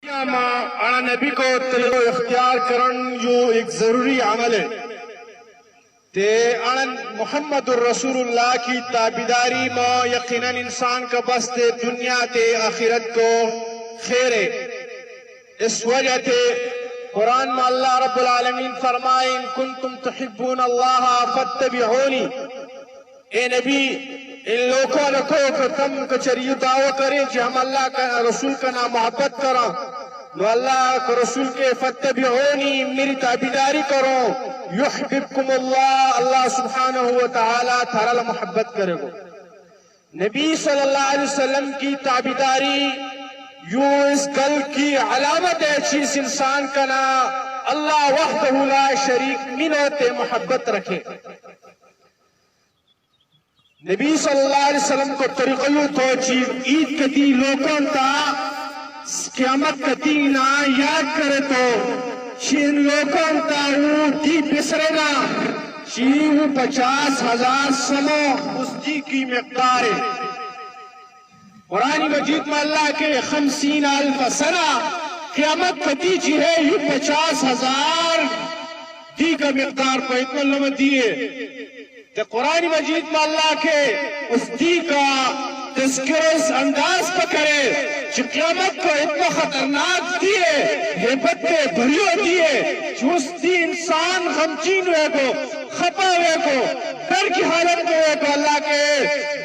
نبی کو طریقہ اختیار کرن جو ایک ضروری عمل ہے تے محمد الرسول اللہ کی تابعداری میں یقیناً انسان کا بس تے دنیا تے آخرت کو خیر ہے۔ اس وجہ تے قرآن میں اللہ رب العالمین فرمائے ان کنتم تحبون اللہ فاتبعونی، اے نبی ان لوگوں رکھو کہ تم کچری دعویٰ کریں کہ ہم اللہ کا رسول کا نام محبت کریں، نو اللہ کو رسول کے فتبعونی میری تابعداری کرو، یحببکم اللہ، اللہ سبحانہ وتعالی تھارا محبت کرے گو۔ نبی صلی اللہ علیہ وسلم کی تابعداری یوں اس گل کی علامت ہے چیز انسان کا نا اللہ وحدہ لا شریک منت محبت رکھے۔ نبی صلی اللہ علیہ وسلم کو طریقہ یوں تو چیز عید کتی لوگوں تا قیامت کتی نا یاد کرے تو چین لوگوں تا وہ دی بسرے نا چین 50,000 سمو اس دی کی مقدار ہے۔ قرآن مجید میں اللہ کے 50,000 سنہ قیامت کتی چی ہے یہ 50,000 دی کا مقدار کو اتنا لمن دیئے۔ کہ قرآن مجید میں اللہ کے اس دی کا تذکرہ اس انداز پہ کرے کہ قیامت کو اتنا خطرناک دیئے، ہیبت کے بھریو دیئے کہ اس دی انسان غمچین ہوئے کو، خطا ہوئے کو، ڈر کی حالت میں ہوئے کو اللہ کے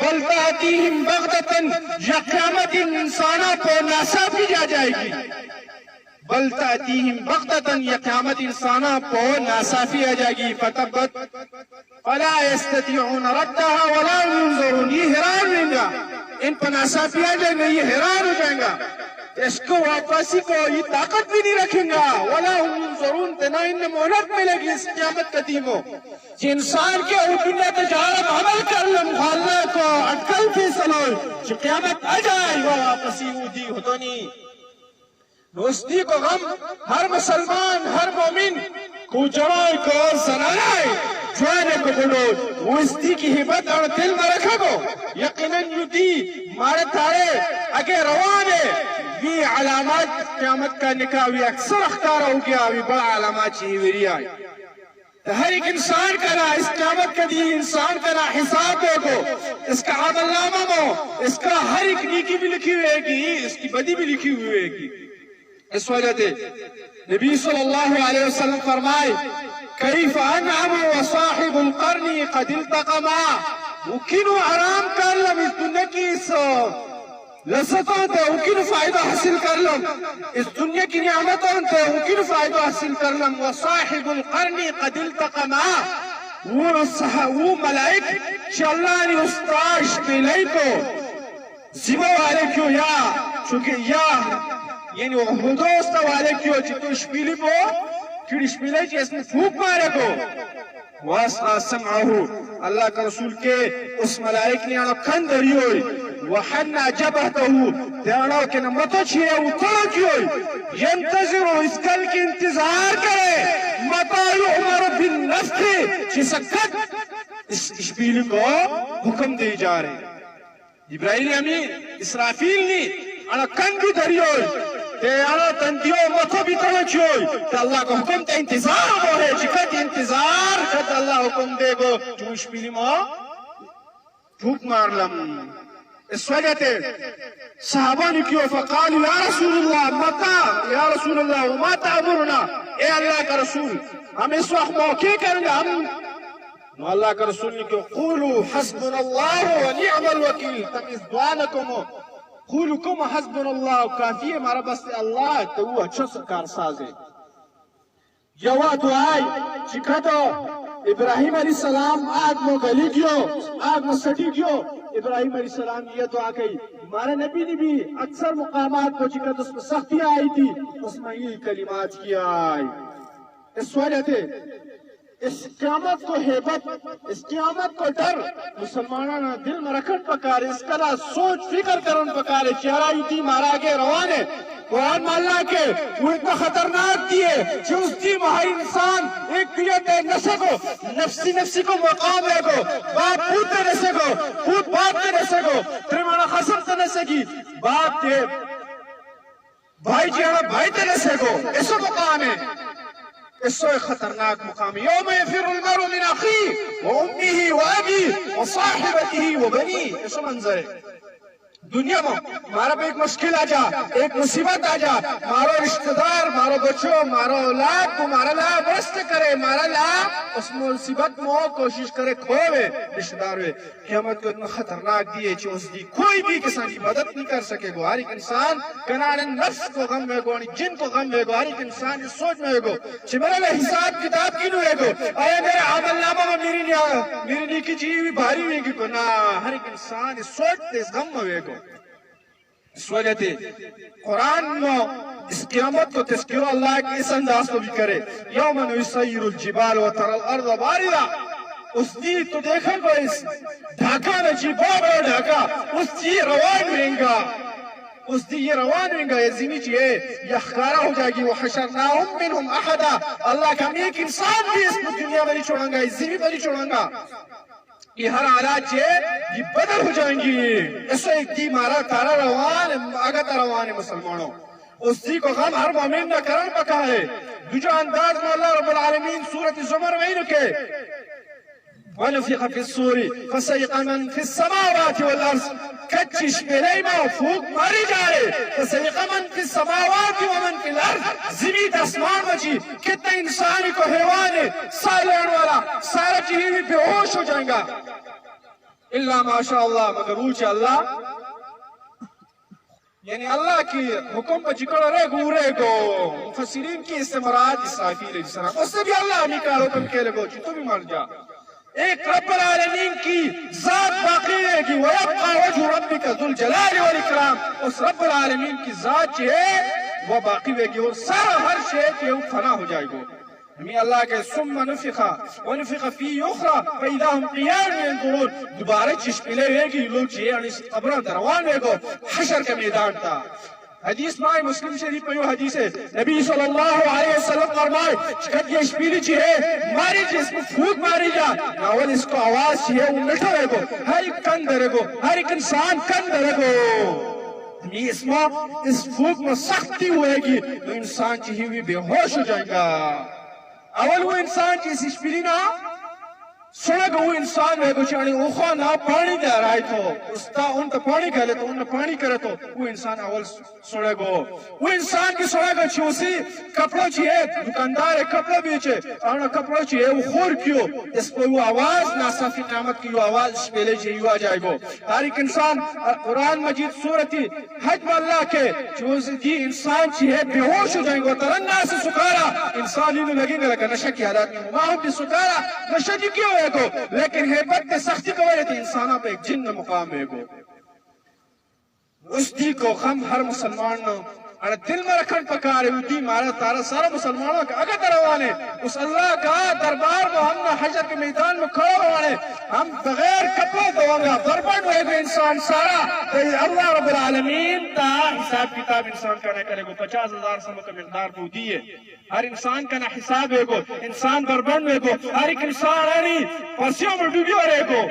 بل تأتیہم بغتتاً، یا قیامت ان انسانوں کو ناصافی جا جائے گی۔ بل تأتیہم بغتتاً، یا قیامت انسانوں کو ناصافی آ جائے گی۔ فتبت فلا يستطيعون ردها ولا ينظرون، یہ حیران رہیں گا، ان پر ناصافی آ جائیں گا، یہ حیران ہو جائیں گا، اس کو واپسی کو یہ طاقت بھی نہیں رکھیں گا۔ ولا ينظرون، تنا انہیں مہلت ملے گی اس قیامت قدیموں کہ انسان کے دنیا تجارت عمل کر لیں محاللہ کو اٹکل بھی سلو کہ قیامت آ جائے وہ واپسی وہ دی ہوتو نہیں۔ دوستی کو غم ہر مسلمان ہر مومن کو جڑائی کو زنانائی جوانے کو بلو وہ اس دی کی حبت اور دل میں رکھا گو یقیناً یو دی مارے تھارے اگے روانے یہ علامات قیامت کا نکاوی اکثر اختار ہو گیا بھی بڑا علامات چاہیے ویری آئی۔ ہر ایک انسان کا نا اس قیامت کا دی انسان کا نا حساب دے گو، اس کا عمل نامہ مو اس کا ہر ایک نیکی بھی لکھی ہوئے گی، اس کی بدی بھی لکھی ہوئے گی۔ اس وجہ تے نبی صلی اللہ علیہ وسلم فرمائے کیف انعم وصاحب القرن قد التقما، ممکنو آرام کر لم اس دنیا کی اس لذتوں تے ممکن فائدہ حاصل کر لم، اس دنیا کی نعمتوں تے ممکن فائدہ حاصل کر لم۔ وصاحب القرن قد التقما، وہ ملائک کہ اللہ نے استاش پہلے کو زبا والے کیوں یا چونکہ یا یعنی وہ حدوستا والے کیوں چھتو شپیلی پو کیوں شپیلی چی اس میں پھوک مارے کو واسقا سمعہو، اللہ کا رسول کے اس ملائک نے آنو کھن دری ہوئی وحنا جبہتہو دیانو کے نمتو چھئے اترو کی ہوئی ینتظرو اس کل کی انتظار کرے مطا یعمر بالنفخ چی سکت اس شپیلی کو حکم دی جا رہے۔ جبرائیل امین اسرافیل نے آنو کھن بھی دری ہوئی تے آنو تندیو مطو بھی ترچ ہوئی تے اللہ کو حکم تے انتظار ہو ہے چکت انتظار کت اللہ حکم دے گو چوش پیلی ماں بھوک مار لم۔ اس وجہ تے صحابہ نے کیوں فقالوا یا رسول اللہ متا یا رسول اللہ وما تعبرنا، اے اللہ کا رسول ہم اس وقت موقع کریں گے ہم نو اللہ کا رسول نے کیوں قولوا حسبنا اللہ ونعم الوکیل، تم اس دعانکم قولوا کم حسبنا اللہ کافی ہے ہمارا بس اللہ تو وہ اچھا سکار ساز ہے۔ یوا دعائی چکھا تو ابراہیم علیہ السلام آگ مو گلی کیوں آگ مو سٹی کیوں ابراہیم علیہ السلام یہ دعا کہی ہمارے نبی نے بھی اکثر مقامات کو چکھا تو اس میں سختی آئی تھی اس میں یہ کلمات کیا آئی۔ اس وجہ تھے اس قیامت کو حیبت اس قیامت کو ڈر مسلمانوں دل میں رکھن پکارے، اس کا سوچ فکر کرن پکارے چہرہ یوتی مارا کے روانے قرآن اللہ کے وہ اتنا خطرناک دیئے کہ اس دی مہائی انسان ایک دیت نہ سکو نفسی نفسی کو مقام ہے کو باپ پوت نہ سکو پوت باپ نہ سکو ترمانا خسر نہ سکی باپ کے بھائی جانا بھائی تلے سے کو ایسا مقام ہے، ایسا خطرناک مقام ہے. یوم یفر المرء من اخیہ وامہ وابیہ وصاحبتہ وبنیہ. ایسا منظر ہے دنیا میں. مارا پہ ایک مشکل آ جا، ایک مصیبت آ جا، مارو رشتہ دار، مارو بچوں، مارو اولاد کو مارا لا برست کرے، مارا لا اس مصیبت میں کوشش کرے کھوے رشتہ دار ہوئے. قیامت کو اتنا خطرناک دیئے چھے اس دی کوئی بھی کسانی مدد نہیں کر سکے گو. ہر ایک انسان کنان نفس کو غم ہوئے گو، جن کو غم ہوئے گو. ہر ایک انسان اس سوچ میں ہوئے گو چھے میرے لئے حساب کتاب کی ہوئے گو. آیا میرے عمل نامہ میں میری نیکی چیزی بھی بھاری ہوئے گی کو. نا ہر ایک انسان اس سوچ تے اس غم میں ہوئے گو. اس وجہ تے قرآن میں اس قیامت کو تذکرہ اللہ کے اس انداز کو بھی کرے. یوم نسیر الجبال و تر الارض باردہ. اس دی تو دیکھیں گو اس ڈھاکہ نا جی بہت بڑا ڈھاکہ اس دی روان ہوئیں گا، اس دی یہ روان ہوئیں گا. یہ زمین چیئے یہ خارہ ہو جائے گی. وحشرناہم منہم احدا. اللہ کا ایک انسان بھی اس دنیا میں نہیں چھوڑیں گا، اس زمین میں نہیں چھوڑیں گا. یہ ہر حالات چھے یہ بدل ہو جائیں گی. اس ایک دی مارا تارا روان آگتا روان ہے مسلمانوں. اس دی کو غم ہر مومن نہ کرن پکا ہے. جو انداز میں اللہ رب العالمین سورة زمر میں ہی رکے وَنُفِخَ فِي الصُّورِ فَصَيِّقَ مَنْ فِي السَّمَاوَاتِ وَالْأَرْضِ. کچھ پہلے میں پھوک ماری جائے. فَصَيِّقَ مَنْ فِي السَّمَاوَاتِ وَمَنْ فِي الْأَرْضِ. زمین اسمان مجی کتنے انسانی کو حیوان ہے سا لین والا سارا چیزی بھی بے ہوش ہو جائیں گا. اللہ ماشاءاللہ مگر اوچے اللہ یعنی اللہ کی حکم پر جکڑ رہے گو رہے گو. مفسرین کی استمرات اسرافیل علیہ السلام اس سے بھی اللہ ہمیں کا حکم کے لگو چھو تو بھی مر جا. ایک رب العالمین کی ذات باقی رہے گی. وَيَبْقَى وَجْهُ رَبِّكَ ذُو الْجَلَالِ وَالْإِكْرَامِ. اس رب العالمین کی ذات جو ہے وہ باقی رہے گی اور سارا ہر شے کے وہ فنا ہو جائے گو. ہمیں اللہ کے ثم نفخ ونفخ فیہ اخرى فإذا هم قیام ينظرون. دوبارہ چشپلے ہوئے گی لوگ چیئے قبرہ دروان ہوئے گو. حشر کا میدان تھا. حدیث مائے مسلم شریف میں یہ حدیث ہے نبی صلی اللہ علیہ وسلم فرمائے چکت یہ شپیلی چی ہے ماری جی اس میں پھوک ماری جا اول اس کو آواز چی ہے وہ مٹھا رہے گو. ہر ایک کن درے گو، ہر ایک انسان کن درے گو. اس میں اس پھوک میں سختی ہوئے گی تو انسان چی ہوئی بے ہوش ہو جائے گا. اول وہ انسان چی اس شپیلی نا سڑک وہ انسان ہے کچھ یعنی اوخوا نہ پانی دے رہا ہے تو استا ان کا پانی کہلے تو ان نے پانی کرے تو وہ انسان اول سڑک ہو. وہ انسان کی سڑک اچھی اسی کپڑوں چیئے دکاندار ہے کپڑوں بیچے اور کپڑوں چیئے وہ خور کیوں اس پر وہ آواز ناصافی قیامت کی وہ آواز پہلے چیئے آ جائے گو. ہر ایک انسان قرآن مجید سورتی حج اللہ کے چوزی انسان چیئے بے ہوش ہو جائیں گو. ترنہ سے سکارا انسان ہی لگیں گے لکہ نشہ کی حالات میں ماہوں بھی سکارا نشہ جی کیوں ہے گو لیکن حیبت کے سختی کو وجہ تھی انسانوں پہ ایک جن مقام ہے گو. اس دی کو غم ہر مسلمان نو دل میں رکھن پکارے دی مارا تارا سارا مسلمانوں کا اگر دروانے اس اللہ کا دربار میں ہم نے حجر کے میدان میں کھڑا روانے ہم بغیر کپڑے دوانگا بربند ہوئے گے انسان سارا اللہ رب العالمین تا حساب کتاب انسان کا نہ کرے گو. 50,000 سمو کا مقدار کو دیئے ہر انسان کا نہ حساب ہے گو. انسان بربند ہوئے گو. ہر ایک انسان آنی پرسیوں میں ڈوبی ہو رہے گو.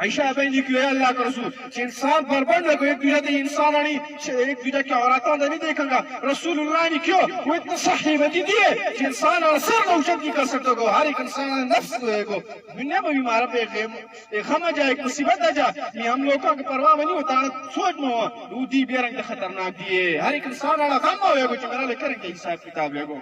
عائشہ بہن جی کیوں ہے اللہ کا رسول انسان بربند ہے. ایک دوجہ دے انسان آنی ایک دوجہ کی عورتوں دے نہیں دیکھیں گا. رسول اللہ نے کیوں وہ اتنا صحیح بدی دیئے کہ انسان سر نوشت نہیں کر سکتا گو. ہر ایک انسان نفس ہوئے گو. دنیا میں بھی مارا پہ ایک غم آ جائے ایک مصیبت آ جائے یہ ہم لوگوں کے پرواہ میں نہیں ہوتا سوچ میں ہوا وہ دی بے رنگ خطرناک دیئے. ہر ایک انسان آنا غم ہوئے گو چھ میرا لے کریں گے حساب کتاب ہے گو.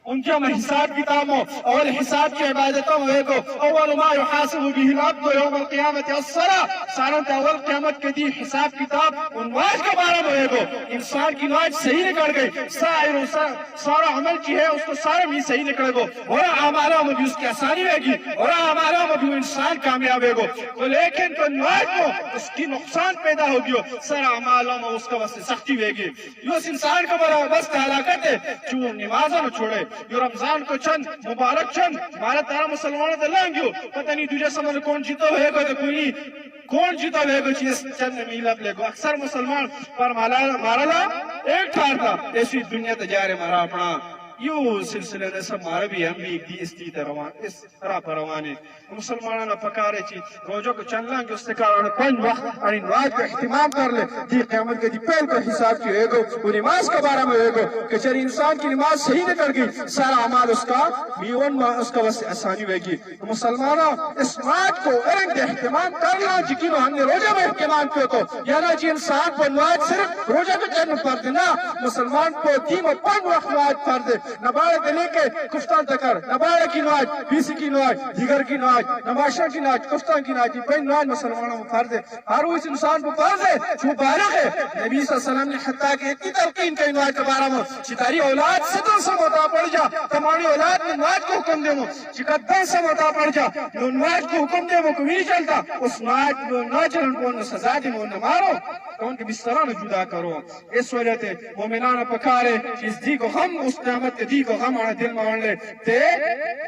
ان جو میں حساب کتابوں اول حساب کی عبادتوں ہوئے گو. اول ما يحاسب به العبد يوم القیامت الصلاة سارنت اول قیامت کے دی حساب کتاب انواج کا بارہ ہوئے گو. انسان کی نواج صحیح نکل گئی سارا عمل کی ہے اس کو سارا بھی صحیح نکلے گو. اور اعمالوں میں بھی اس کی آسانی ہوئے گی اور اعمالوں میں بھی انسان کامیاب ہوئے گو. تو لیکن تو نواج کو اس کی نقصان پیدا ہوگی سارا اعمالوں میں اس کا بس سختی ہوئے گی. یہ اس انسان کا بڑا بس ہلاکت ہے جو نمازوں میں چھوڑے یہ رمضان کو چند مبارک چند مارا تارا مسلمانوں دے لانگیو پتہ نہیں دوجہ سمجھ کون جیتا ہوئے گا تو کوئی کون جیتا ہوئے گا چیز چند میلہ لے گو. اکثر مسلمان پر مارا لا ایک ٹھار تھا ایسی دنیا تجارے مارا اپنا یو سلسلے نے سب مارے بھی ہم بھی دی اس طرح پر روانے مسلمانوں نے پکارے چی روزوں کو چند لانگ اس نے کہا پنج وقت اور نماز کا اہتمام کر لے دی قیامت کے دی پہل کا حساب کی ہوئے گو وہ نماز کے بارے میں ہوئے گو کہ چلی انسان کی نماز صحیح نہ کر گئی سارا عمال اس کا بیون اس کا واسطے آسانی ہوئے گی مسلمانوں اس نماز کو ارنگ اہتمام کرنا جکینو ہم نے روزہ میں اہتمام کیوں تو یعنی جی انسان کو نماز صرف روزہ کے چند فرد نہ مسلمان کو دیم و پنج وقت نماز فرد نباڑے دلے کے کفتان تکر نباڑے کی نماز بیسی کی نماز دیگر کی نماز نماشا کی نماز کفتان کی نماز پنج نماز مسلمانوں کو فرض ہے ہر اس انسان کو فرض ہے جو بالغ ہے نبی صلی اللہ علیہ وسلم نے حتیٰ کہ اتنی تلقین کی نماز کے بارے میں چتاری اولاد ستن سے متا پڑ جا تمہاری اولاد نے نماز کو حکم دے چکتن سے متا پڑ جا نماز کو حکم دے وہ کبھی نہیں چلتا اس نماز نہ چلن کو سزا دے وہ نہ مارو تو ان کے بسترہ نہ جدا کرو اس وجہ سے مومنان پکارے اس دی کو ہم اس نعمت کے دی کو ہم آنا دل مان لے تے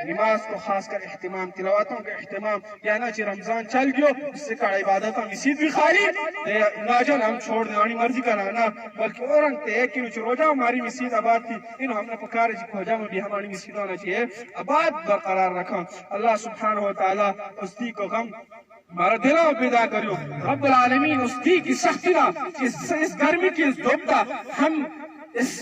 نماز کو خاص کر اہتمام تلاوتوں کا اہتمام یا نہ چی رمضان چل گیو اس سے کڑا عبادتوں مسجد بھی خالی تے ناجن ہم چھوڑ دیں آنی مرضی کا نا بلکہ اورنگ تے ایک کنو چی روجہ ہماری مسجد آباد تھی انہوں ہم نے پکارے جی کھوجہ میں بھی ہماری مسجد ہونا چاہیے آباد برقرار رکھا اللہ سبحانہ وتعالی اس دی کو غم ہمارا دلوں پیدا کریو رب العالمین اس دی کی سختی نہ اس گرمی کی اس دھوپتا ہم اس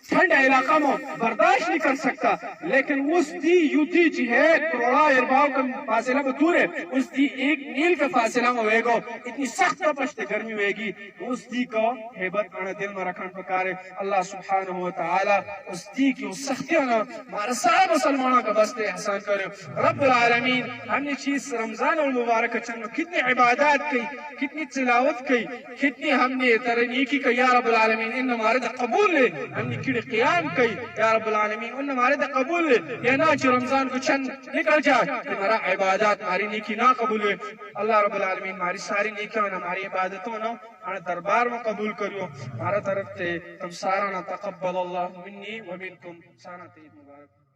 ٹھنڈا علاقہ میں برداشت نہیں کر سکتا لیکن اس دی یو دی جی ہے کروڑا ارباؤ کا فاصلہ میں دور ہے اس دی ایک میل کا فاصلہ میں ہوئے گا اتنی سخت پشت گرمی ہوئے گی اس دی کو حیبت آنا دل میں رکھن پکارے اللہ سبحانہ وتعالی اس دی کی اس سختیوں نے ہمارا سارا مسلمانوں کا بستے احسان کرے رب العالمین ہم نے چیز رمضان المبارک چند کتنی عبادات کی کتنی تلاوت کی کتنی ہم نے ترنیکی کی یا رب العالمین ان ہمارے دا قبول لے ہم نے قیام کی یا رب العالمین ان ہمارے دا قبول لے یا نہ چی رمضان کو چند نکل جائے ہمارا عبادات ہماری نیکی نہ قبول لے اللہ رب العالمین ہماری ساری نیکیوں ہماری عبادتوں نہ ہمارے دربار میں قبول کریو ہمارا طرف تے تم سارا نہ تقبل اللہ منی و منکم سارا عید مبارک